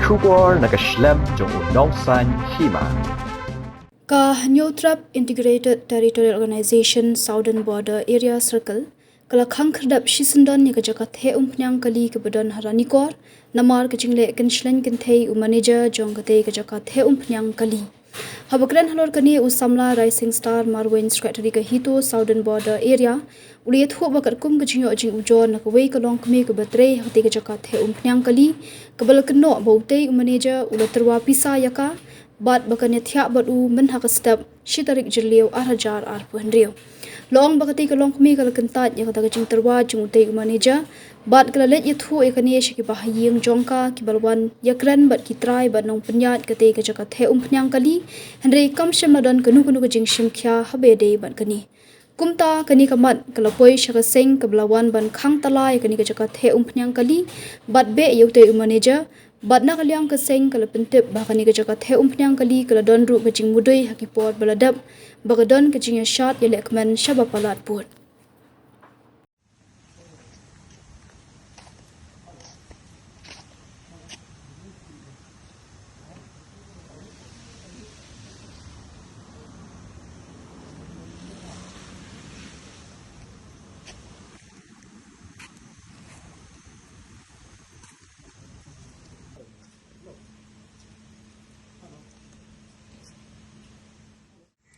Shubor nakaslem jong unongsan hima. New Trap Integrated Territorial Organization Southern Border Area Circle kala khangkhrdap shisundon ni kajakat he umpnyang kali kebedon haranikor namar kechingle kenshlen kenthei manager jong kate kajakat he umpnyang kali habakran halor kani usamla Rising Star Marwin Secretary ka hito Southern Border Area uliet hu bakar kum kechinyo jing ujon nakawei kalong kme ke batre hati kajakat he umpnyang kali kabal keno bautei manager ulaterwa pisa yaka bat bakanya thya badu men hakastap shitarik jirliu arhajar arpuhnriu long bakati kalong kmi kal kentat ya kata kacing terwa jungutei manager bat kalalet yathu ekani shiki bahayeng jongka kibalwan yakran bat kitrai bat nong penyat kate kajakat he umpnyang kali henry kamsham nadan kanu kajing shimkhya habede bat kani kumta kani kamat kalapoi shakaseng kablawan ban khang talai kani kajakat he umpnyang kali bat be yute manager bat na kalyang kaseng kalapentip bahkani kajakat he umpnyang kali kaladon ru kajing mudoi hakipot baladap bagadon kajing shot yelekman shabapalat put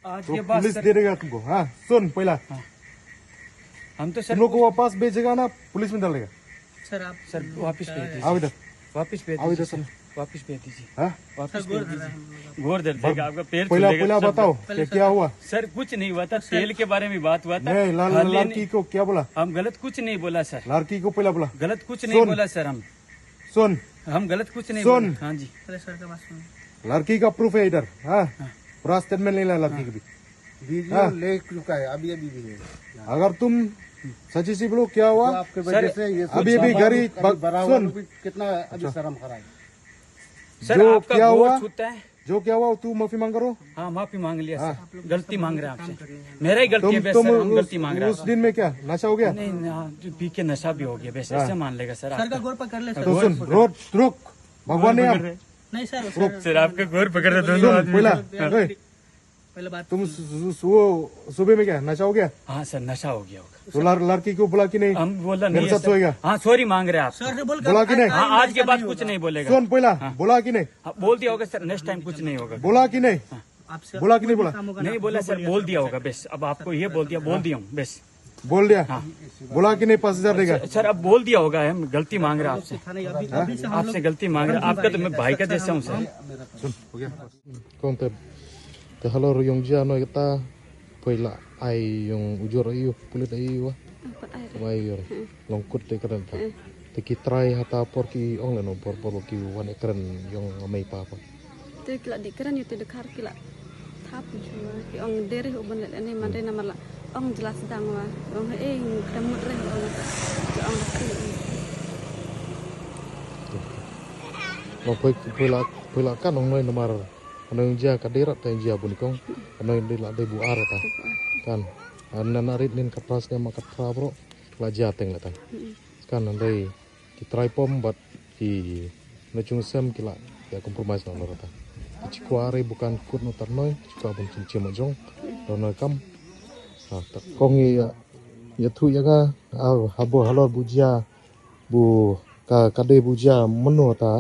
आज तो ये बात police sir, दे देगा तुमको। हाँ सुन पहला हम तो तुम सर लोग को वापस भेजेगा ना पुलिस में डालेगा। सर आप सर वापस भेज दीजिए आओ इधर वापस भेज आओ इधर दीजिए सर। सर, वापस भेज दीजिए हाँ वापस भेज दीजिए घोर दर्द देगा आपका पैर पहला छूलेगा, पहला सब- बताओ क्या हुआ। सर कुछ नहीं हुआ था तेल के बारे में बात हुआ था नहीं खाली लड़की नहीं- को क्या बोला। हम गलत कुछ नहीं बोला सर लड़की को पहला बोला। गलत कुछ नहीं सुन। बोला सर सुन हम गलत कुछ नहीं सुन। बोला हाँ जी लड़की का प्रूफ है इधर। हाँ पूरा स्टेटमेंट ले ला लड़की का भी। वीडियो ले चुका है अभी अभी भी है। अगर तुम सच्ची सी बोलो क्या हुआ। आपके वजह से ये अभी अभी गाड़ी सुन कितना अभी शर्म खरा है। सर जो आपका क्या घोर हुआ? छूता है जो क्या हुआ तू माफी मांग करो। हाँ माफी मांग लिया सर गलती मांग रहे हैं आपसे मेरा ही गलती है बस तुम सर हम गलती मांग रहे उस हैं दिन में क्या नशा हो गया। नहीं हाँ, जो पी के नशा भी हो गया वैसे ऐसे मान लेगा सर आपका। तो सुन रुक भगवान ने आप नहीं सर सर आपका घोर पकड़ रहे दोनों सुन आदमी। पहला तुम सुबह में क्या नशा हो गया। हाँ सर नशा हो गया होगा तो लड़की को बोला कि नहीं हम बोला मेरे नहीं साथ सोएगा। हाँ सॉरी मांग रहे हैं आप बोला कि नहीं। हाँ आज के बाद कुछ नहीं बोलेगा सुन पहला बोला कि नहीं। हाँ, बोल दिया होगा सर नेक्स्ट टाइम कुछ नहीं होगा बोला कि नहीं। बोला कि नहीं बोला। नहीं बोला सर बोल दिया होगा बस अब आपको ये बोल दिया बोल दिया हूँ बस बोल दिया। बोला कि नहीं 5,000 देगा। सर अब बोल दिया होगा हम गलती मांग रहे हैं आपसे आपसे गलती मांग रहे हैं आपका तो मैं भाई का जैसा हूँ सर सुन हो गया कौन ते hello yung dia no kita pela ai yung ujur ayu kulit ayu wa ayu longkut te keren ta te ki try hata por ki ong le no por ki wan keren yung mai pa pa tu kila dikeran itu dekar kila thap cuma ki ong dere uban le ne mande namala ong jelas dang wa ong kramut re ong no pela kan ong noi nomar ano dia kadirat ta dia bunikong ano di la de bu arata kan anna rit nin kapras ke makat pra bro laja teng latan kan andai ki try pom bat ki na chung sem kila ya compromise no rata chikware bukan kut no tarnoi chikwa bun chim chim jong no kam ha ta kongi ya thu ya ga habo halor bujia bu ka kade bujia meno ta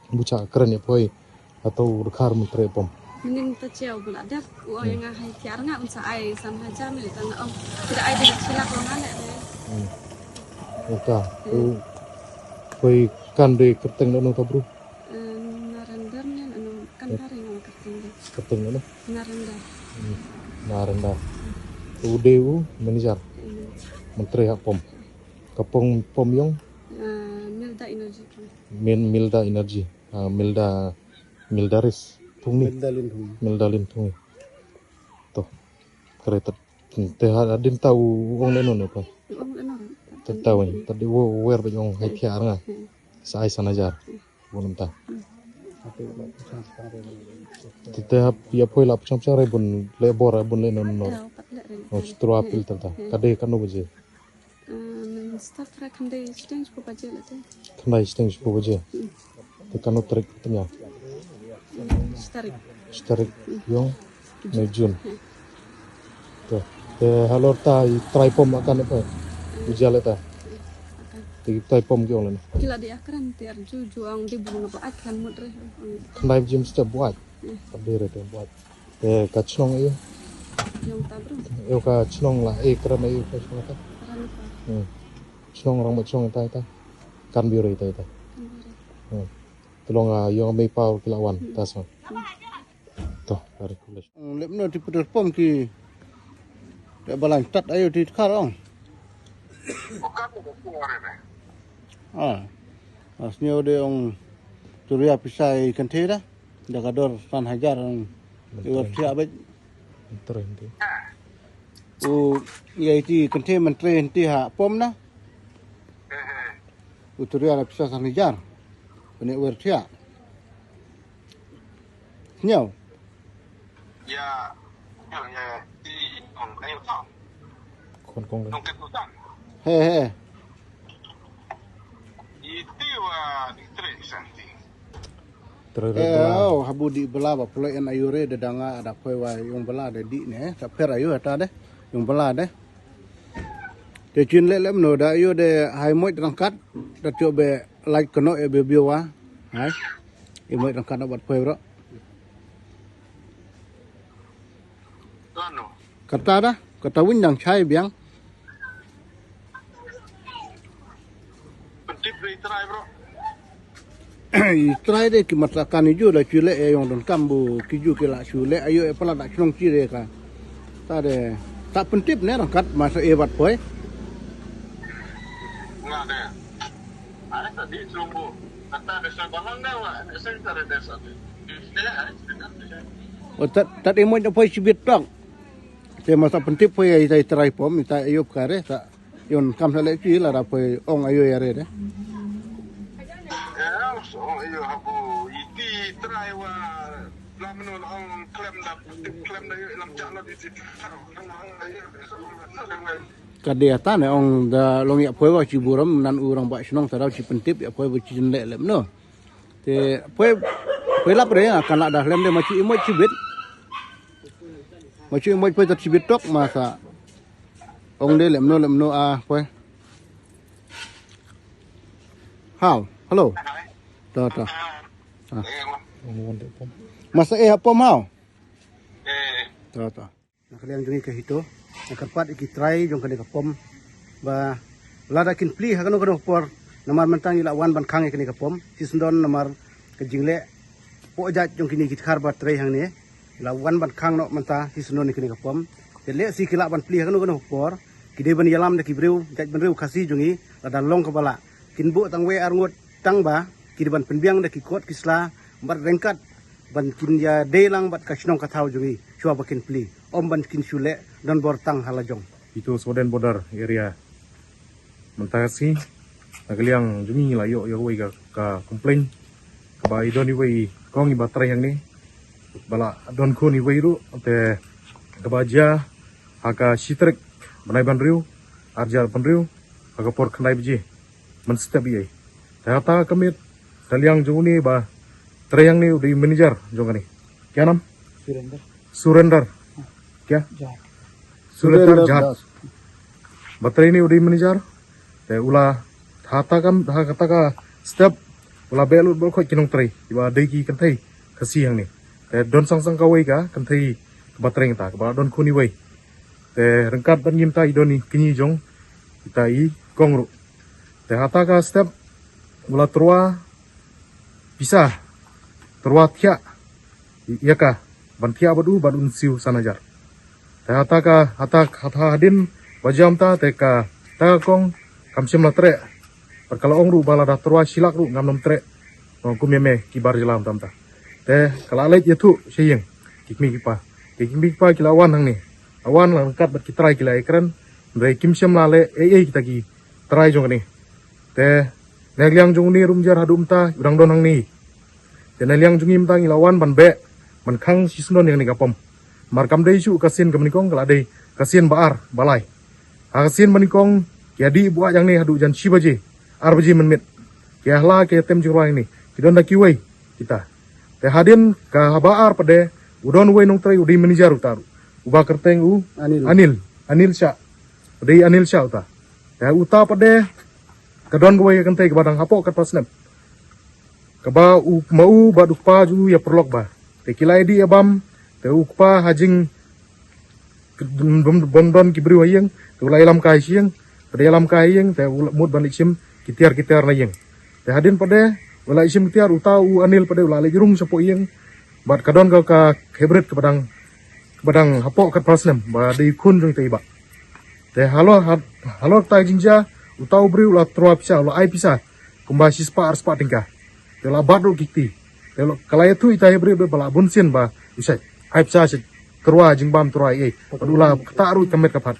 bucha keren ya poi atau rekar mentre pom mending ta ceu bula dak uang yang hai tiar nga unsa ai sam haja milik tang ong tidak ai tidak silak lo ngane Oka, koi kan de keteng no ta bro. narendar nen anu kan paring ong kerting Keteng no. narendar Narenda. Udeu manager. Menteri hak pom. Kapong pom yong milda energy Milda Energy. Mildaris. Tungni. Mildalin tungi. Toh. Kereta. Teh adin tahu wong leno ne pa. ong leno Tahu ni. Tadi wer ba yong hai tiar nga. Sai sanajar. Bonum ta. Tita ya poi la pcham pcham bun lebor bun le non no pat le ren no stro apil tata kade kanu baje staff ra khande stage ko baje le te khnai sting ko baje tekan utrik tengah Starik. starik yung Mei Jun tuh halor ta try pom akan apa ujale ta try pom kyong lan Kila di akran tiar juju ang di bunga pa akan mudre. khnai jim step buat tabere te buat ka chnong iyo Yung tabro. yêu ka chnong la kran iyo ka chnong ta Rani pa. chnong rang ma chnong ta ta kan biure ta ta tolong yung may pau kilawan ta so to hari kulish Lep no ti putar pom ki. Dak balang tat ayo ti karong. Asnyo de ong turia pisai kantera. Dak ador san hajar ong iwar sia bet. terhenti Ia ti kante mentre ti ha pom na. Turia la pisai san hajar. Bene iwar sia. Nyaw. Ya, di ayo tau, kon kong lan ketusan. He. Itu wa di tres santi. terhenti Habu di bela ba pulai en ayure de danga ada koi wa yung bela de di ne ta per ayu ata de yung bela de te chin le lem no da ayu de hai moi rangkat da tio be like kono e be biwa hai e moi rangkat bat koi ro Lano, kata da kata win yang chai biang pentip dari try bro. i try de ki matlakan ju da chule e yung don kambu ki ju ki la chule ayu e pala da chnong chi de ka ta de tak pentip ne rangkat masa e bat koi Enggak ada. Ada tadi sumbu. Kata desa balang dah wa, desa tare desa. tat e moi da poi chibit tok te masa pentip poi ai tai try pom ta ayo kare ta yon kam sale chi la da poi ong ayo yare de Ya, so iyo habu iti try wa lamun on klem da lam jalo di situ. kadea ne ong da long ya poi wa chi buram nan urang ba snong tarau chi pentip ya poi bu chi le lem no te poi lap re akan la dah lem de ma chi mo chi bit ma chi mo poi ta chi bit tok masa ong de lem no a poi how hello to ngomong de pom masa pom how Eh, to nak liang jungi ke hito nak karpat iki try jong kene kapom ba lada kin pli ha kanu por namar mentang ila wan ban khang kene kapom tisndon namar ke jingle po ja jong kini kit khar ba try hang ne ila wan ban khang no menta tisndon kene kapom te le si kila ban pli ha kanu por kide ban yalam de kibreu jaj ban reu khasi jungi lada long ka bala kin bu tang we arngot tang ba kide ban penbiang de kikot kisla bar rengkat ban kin ya delang bat kasnong kathau jungi chua bakin pli om ban kin sule don bor tang halajong itu Soden border area mentasi nagaliang jungi la yo wei ka complain ka ba idoni wei kong iba tray yang ni bala don ko ni wei ru te ka ba ja haka sitrek banai ban riu arjar ban riu haka por khnai biji man step ye ta kamit kaliang juni ba tray yang ni di manager jongani kya nam surrender क्या सुरेंद्र जाट बतरे ने उड़ी मैनेजर ते उला था कता का स्टेप उला बेलुट बल खो किनों तरे इबा दे की कंथै खसी हंग ने ते दोन संग का वई का कंथै बतरे ता बा दोन खुनी वई ते रंकात बन यिम ता इदोनी किनी जों ता i kongru te hata ka step uला तरवा bisa तरवा थ्या yaka banthia badu badun siu sanajar hata hadin wajam ta teka ta kong kamsim la tre perkala ong ru bala da terwa silak ru ngam nom tre no kumeme kibar jelam tam ta te kala lait yetu seyeng kikmi kipa kilawan hang ni awan lang kat bat kitrai kila ekran re kimsim la le kita ki trai jong ni te negliang jong ni rumjar hadum ta udang don hang ni te negliang jong im ta ilawan ban be man khang sisnon yang ni kapom markam dei su kasin kamenikong kala dei kasin baar balai kasin manikong kiadi buat yang ni hadu jan 7 baje 8 baje menit ke ahla ke tem jurwa ini Kidon da kiway kita. Te hadin ka habaar pade udon way nung tray udi manager utaru. Uba kerteng Anil Sya. Udi Anil Sya uta. Te uta pade kadon way kan tay kabadang hapo kat pasnem. Kaba u mau badukpa ju ya perlok ba. Te kilai di abam te ukpa hajing bondon kibri wayeng te ulai lam kai sieng te lam kai yeng te mut balik sim kitiar na yeng. Te hadin pade wala isim kitiar uta u Anil pade wala jurung sapo yeng bat kadon ka hebret kabadang hapo kat pasnem ba di kun jung te iba. Te halor ta jinja uta ubri ula trua pisa ula ai pisa kumba sispa arspa tingkah. Tela badu kiti. Tela kalaya tu ita hebri be bala bunsin ba usai. Ai pisa se trua jingbam trua ai. Padula taru kamet kapat.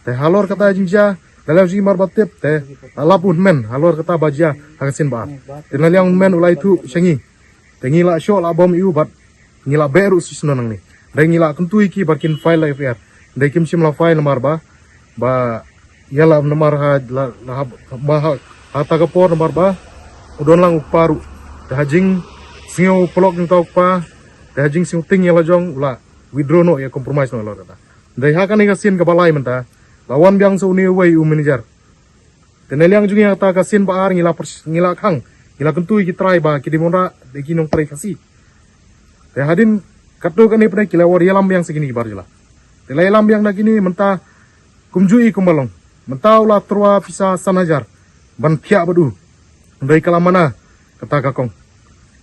Te halor kata jinja dalam si marbatep te alapun men halor kata baja hakasin ba. Te naliang men ulai tu sengi. Te ngila show la bom iu bat ngila beru sisnonang ni. Dai ngila kentu iki barkin file la FR. Dai kim sim la file nomor ba yala nomor ha hata kapor nomor ba udon lang uparu hajing singo pelok ng tau pa hajing singo ting yala jong ula withdraw no ya compromise no lo kata dai ha kan kasin ka balai menta lawan biang so ni way u manager teneliang jungi ata kasin ba ar ngila khang ngila kentu ki try ba ki dimonra de ki nong try kasi te hadin katdo kan ni pernah kila war yalam yang segini barjela te yalam yang na kini menta kumjui kumbalong menta ula trua pisa sanajar ban pia badu dai kalamana kata kakong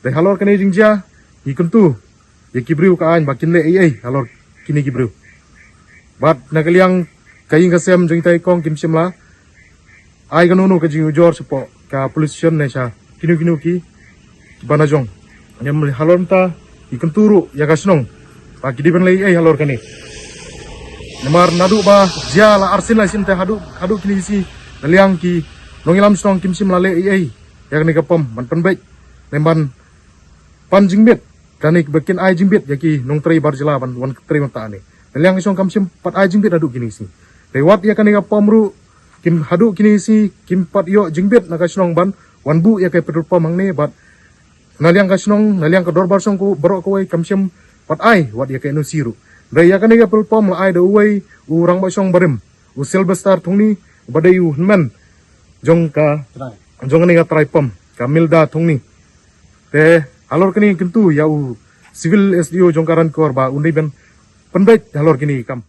dai halor kene jingja ikentu ye kibriu ka an bakin le ai halor kini kibriu bat nagaliang kaing kasem jing tai kong kim simla ai ganunu ka jing ujor sepo ka pollution nesha kinu ki banajong nyam halor ta ikenturu ya kasnong bagi di ben le ai halor kene namar nadu ba jala arsin la sin te hadu kini si naliang ki nongilam stong kim sim lale ai yang ni kapom man penbaik lemban pan jingbet kani bekin ai jingbet yaki nong trai barjela ban wan trai mata ani naliang isong kam sim pat ai jingbet hadu kini si lewat ya kani kapom ru kim hadu kini si kim pat yo jingbet na kasnong ban wan bu ya kai petrol pom hang ne bat naliang kasnong naliang ka dorbar song ku baro ko kam sim pat ai wat ya kai no siru dai ya kani ka petrol pom la ai do wei urang ba song barim u silbestar thungni badai u men jong ka jong ni ka try pom ka milda thungni te halor kini kentu ya u civil SDO jong karan kor ba undi ben penbait halor kini kam